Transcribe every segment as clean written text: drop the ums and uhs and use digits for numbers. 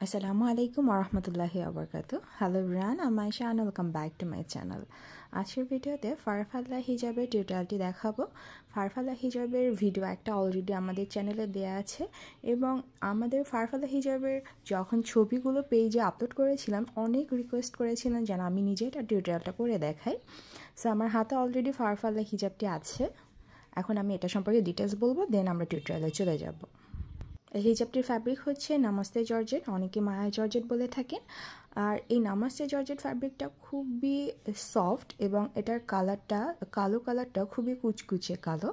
Assalamu alaikum warahmatullahi wabarakatuh. Hello everyone, I'm Ayesha and welcome back to my channel. আজকের ভিডিওতে ফারফাল্লাহ হিজাবের টিউটোরিয়ালটি দেখাবো। ফারফাল্লাহ হিজাবের ভিডিও একটা অলরেডি আমাদের চ্যানেলে দেয়া আছে এবং আমাদের ফারফাল্লাহ হিজাবের যখন ছবিগুলো পেজে আপলোড করেছিলাম অনেক রিকোয়েস্ট করেছিলেন যেন আমি নিজে এটা টিউটোরিয়ালটা করে দেখাই। সো আমার হাতে অলরেডি ফারফাল্লাহ হিজাবটি আছে। এখন আমি এটা সম্পর্কে ডিটেলস বলবো, দেন আমরা টিউটোরিয়ালে চলে যাব। এই হিজাবটির ফ্যাব্রিক হচ্ছে নামাস্তে জর্জেট, অনেকে মায়া জর্জেট বলে থাকেন। আর এই নামাস্তে জর্জেট ফ্যাব্রিকটা খুবই সফট এবং এটার কালারটা কালারটা খুবই কুচকুচে কালো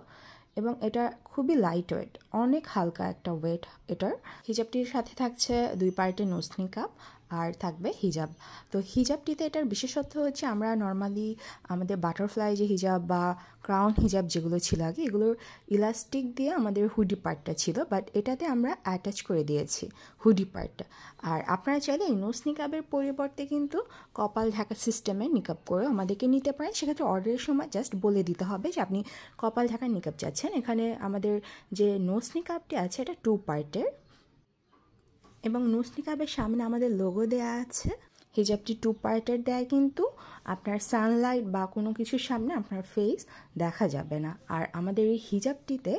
এবং এটা খুবই লাইট ওয়েট, অনেক হালকা একটা ওয়েট এটার। হিজাবটির সাথে থাকছে 2 পার্টের নোজ নিকাব আর থাকবে হিজাব। তো হিজাবটিতে এটার বিশেষত্ব হচ্ছে আমরা নর্মালি আমাদের বাটারফ্লাই যে হিজাব বা ক্রাউন হিজাব যেগুলো ছিল আগে, এগুলোর ইলাস্টিক দিয়ে আমাদের হুডি পার্টটা ছিল, বাট এটাতে আমরা অ্যাটাচ করে দিয়েছি হুডি পার্টটা। আর আপনারা চাইলে এই নোজ নিকাবের পরিবর্তে কিন্তু কপাল ঢাকা সিস্টেমে নিকাব করেও আমাদেরকে নিতে পারেন। সেক্ষেত্রে অর্ডারের সময় জাস্ট বলে দিতে হবে যে আপনি কপাল ঢাকা নিকাব চাচ্ছেন। এখানে আমাদের যে নোজ নিকাবটি আছে এটা 2 পার্টের এবং নোজ নিকাবের সামনে আমাদের লোগো দেয়া আছে। হিজাবটি 2 পার্টের দেয়, কিন্তু আপনার সানলাইট বা কোনো কিছুর সামনে আপনার ফেস দেখা যাবে না। আর আমাদের এই হিজাবটিতে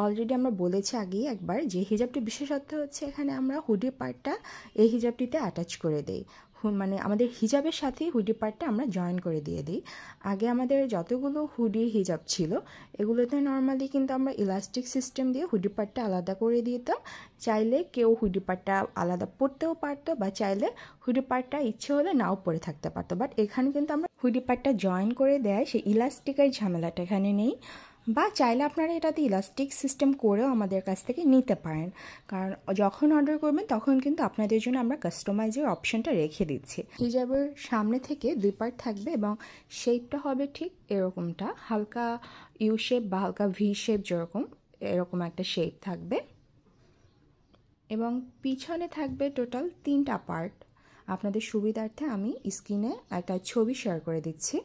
অলরেডি আমরা বলেছি আগেই একবার যে হিজাবটির বিশেষত্ব হচ্ছে এখানে আমরা হুডি পার্টটা এই হিজাবটিতে অ্যাটাচ করে দেই, মানে আমাদের হিজাবের সাথেই হুডি পার্টটা আমরা জয়েন করে দিয়ে দিই। আগে আমাদের যতগুলো হুডি হিজাব ছিল এগুলোতে নর্মালি কিন্তু আমরা ইলাস্টিক সিস্টেম দিয়ে হুডি পার্টটা আলাদা করে দিতাম। চাইলে কেউ হুডি পার্টটা আলাদা পরতেও পারতো বা চাইলে হুডি পার্টটা ইচ্ছে হলে নাও পরে থাকতে পারতো, বাট এখানে কিন্তু আমরা হুডি পার্টটা জয়েন করে দেয়, সেই ইলাস্টিকের ঝামেলাটা এখানে নেই। বা চাইলে আপনারা এটাতে ইলাস্টিক সিস্টেম করেও আমাদের কাছ থেকে নিতে পারেন, কারণ যখন অর্ডার করবেন তখন কিন্তু আপনাদের জন্য আমরা কাস্টমাইজের অপশনটা রেখে দিচ্ছি। হিজাবের সামনে থেকে 2 পার্ট থাকবে এবং শেপটা হবে ঠিক এরকমটা, হালকা ইউ শেপ বা হালকা ভি শেপ, যেরকম এরকম একটা শেপ থাকবে এবং পিছনে থাকবে টোটাল 3টা পার্ট। আপনাদের সুবিধার্থে আমি স্ক্রিনে একটা ছবি শেয়ার করে দিচ্ছি।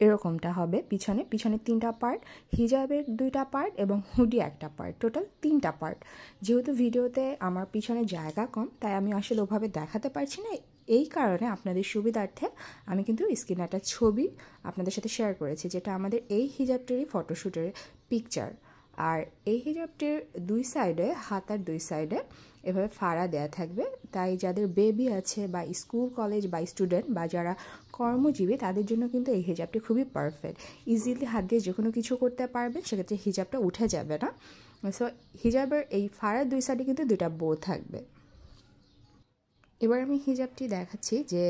এরকমটা হবে পিছনে 3টা পার্ট, হিজাবের 2টা পার্ট এবং হুডি একটা পার্ট, টোটাল 3টা পার্ট। যেহেতু ভিডিওতে আমার পিছনে জায়গা কম তাই আমি আসলে ওভাবে দেখাতে পারছি না, এই কারণে আপনাদের সুবিধার্থে আমি কিন্তু স্ক্রিনে একটা ছবি আপনাদের সাথে শেয়ার করেছি, যেটা আমাদের এই হিজাবটিরই ফটোশ্যুটের পিকচার। আর এই হিজাবটির 2 সাইডে, হাতার 2 সাইডে এভাবে ফাড়া দেয়া থাকবে, তাই যাদের বেবি আছে বা স্কুল কলেজ বা স্টুডেন্ট বা যারা কর্মজীবী তাদের জন্য কিন্তু এই হিজাবটি খুবই পারফেক্ট। ইজিলি হাত দিয়ে যে কোনো কিছু করতে পারবেন, সেক্ষেত্রে হিজাবটা উঠে যাবে না। সো হিজাবের এই ফাড়ার 2 সাইডে কিন্তু 2টা বো থাকবে। এবার আমি হিজাবটি দেখাচ্ছি যে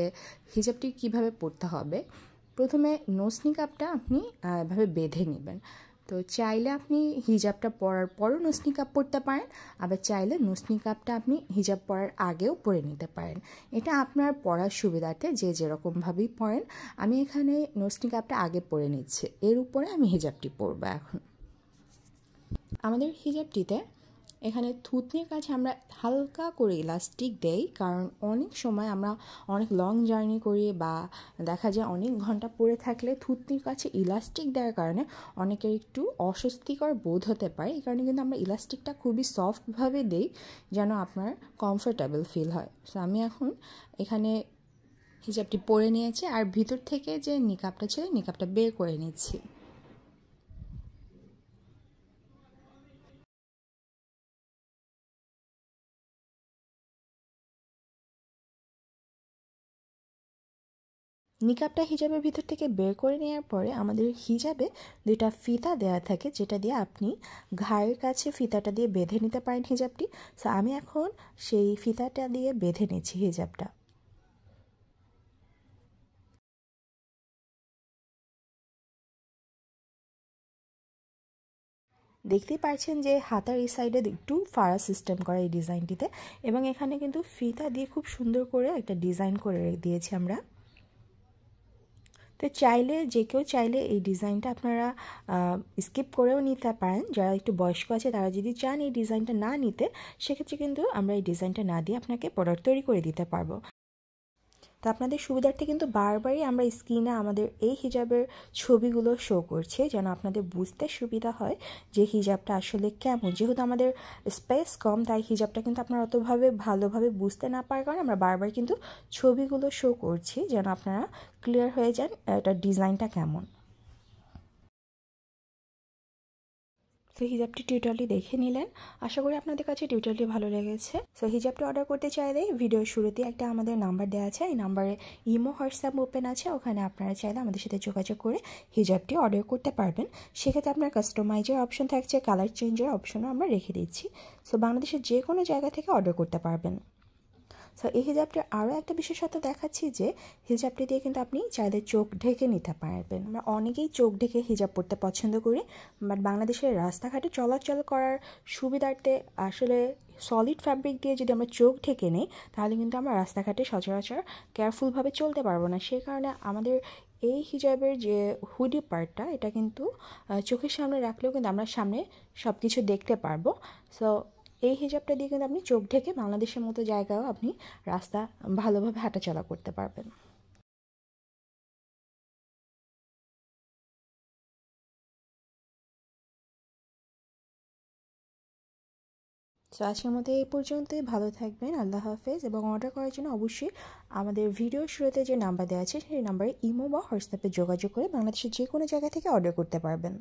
হিজাবটি কিভাবে পরতে হবে। প্রথমে নোজ নিকাবটা আপনি এভাবে বেঁধে নেবেন। তো চাইলে আপনি হিজাবটা পরার পরও নোজ নিকাব পরতে পারেন, আবার চাইলে নোজ নিকাবটা আপনি হিজাব পরার আগেও পরে নিতে পারেন। এটা আপনার পরার সুবিধার্থে যে যেরকমভাবেই পরেন। আমি এখানে নোজ নিকাবটা আগে পরে নিচ্ছি, এর উপরে আমি হিজাবটি পরবো। এখন আমাদের হিজাবটিতে এখানে থুতনির কাছে আমরা হালকা করে ইলাস্টিক দেই, কারণ অনেক সময় আমরা অনেক লং জার্নি করি বা দেখা যায় অনেক ঘন্টা পরে থাকলে থুতনির কাছে ইলাস্টিক দেওয়ার কারণে অনেকের একটু অস্বস্তিকর বোধ হতে পারে। এই কারণে কিন্তু আমরা ইলাস্টিকটা খুবই সফটভাবে দেই যেন আপনার কমফোর্টেবল ফিল হয়। সো আমি এখন এখানে হিজাবটি পরে নিয়েছি আর ভিতর থেকে যে নিকাবটা ছিল নিকাবটা বের করে নিচ্ছি। নিকাবটা হিজাবের ভিতর থেকে বের করে নেওয়ার পরে আমাদের হিজাবে 2টা ফিতা দেওয়া থাকে, যেটা দিয়ে আপনি ঘাড়ের কাছে ফিতাটা দিয়ে বেঁধে নিতে পারেন হিজাবটি। সো আমি এখন সেই ফিতাটা দিয়ে বেঁধে নিচ্ছি হিজাবটা। দেখতেই পাচ্ছেন যে হাতার এই সাইডে একটু ফাড়া সিস্টেম করা এই ডিজাইনটিতে, এবং এখানে কিন্তু ফিতা দিয়ে খুব সুন্দর করে একটা ডিজাইন করে দিয়েছি আমরা। তো চাইলে যে কেউ চাইলে এই ডিজাইনটা আপনারা স্কিপ করেও নিতে পারেন। যারা একটু বয়স্ক আছে তারা যদি চান এই ডিজাইনটা না নিতে, সেক্ষেত্রে কিন্তু আমরা এই ডিজাইনটা না দিয়ে আপনাকে প্রোডাক্ট তৈরি করে দিতে পারবো। তো আপনাদের সুবিধার্থে কিন্তু বারবারই আমরা স্ক্রিনে আমাদের এই হিজাবের ছবিগুলো শো করছি, যেন আপনাদের বুঝতে সুবিধা হয় যে হিজাবটা আসলে কেমন। যেহেতু আমাদের স্পেস কম, তাই হিজাবটা কিন্তু আপনারা অতভাবে ভালোভাবে বুঝতে না পারার কারণে আমরা বারবার কিন্তু ছবিগুলো শো করছি, যেন আপনারা ক্লিয়ার হয়ে যান এটার ডিজাইনটা কেমন। তো হিজাবটি টিউটোরিয়ালটি দেখে নিলেন, আশা করি আপনাদের কাছে টিউটোরিয়ালটি ভালো লেগেছে। সো হিজাবটি অর্ডার করতে চাইলে ভিডিওর শুরুতে একটা আমাদের নাম্বার দেওয়া আছে, এই নাম্বারে ইমো হোয়াটসঅ্যাপ ওপেন আছে, ওখানে আপনারা চাইলে আমাদের সাথে যোগাযোগ করে হিজাবটি অর্ডার করতে পারবেন। সেক্ষেত্রে আপনার কাস্টমাইজের অপশন থাকছে, কালার চেঞ্জের অপশনও আমরা রেখে দিচ্ছি। সো বাংলাদেশের যে কোনো জায়গা থেকে অর্ডার করতে পারবেন। সো এই হিজাবটির আরও একটা বিশেষত্ব দেখাচ্ছি যে হিজাবটি দিয়ে কিন্তু আপনি চাইলে চোখ ঢেকে নিতে পারবেন। আমরা অনেকেই চোখ ঢেকে হিজাব পরতে পছন্দ করি, বাট বাংলাদেশের রাস্তাঘাটে চলাচল করার সুবিধার্থে আসলে সলিড ফ্যাব্রিক দিয়ে যদি আমরা চোখ ঢেকে নিই, তাহলে কিন্তু আমরা রাস্তাঘাটে সচরাচর কেয়ারফুলভাবে চলতে পারবো না। সেই কারণে আমাদের এই হিজাবের যে হুডি পার্টটা, এটা কিন্তু চোখের সামনে রাখলেও কিন্তু আমরা সামনে সব কিছু দেখতে পারবো। সো এই হিজাবটা দিয়ে কিন্তু আপনি চোখ ঢেকে বাংলাদেশের মতো জায়গাও আপনি রাস্তা ভালোভাবে হাঁটাচলা করতে পারবেন। তো আজকের মতো এই পর্যন্তই, ভালো থাকবেন, আল্লাহ হাফেজ। এবং অর্ডার করার জন্য অবশ্যই আমাদের ভিডিওর শুরুতে যে নাম্বার দেওয়া আছে সেই নাম্বারে ইমো বা হোয়াটসঅ্যাপে যোগাযোগ করে বাংলাদেশের যে কোনো জায়গা থেকে অর্ডার করতে পারবেন।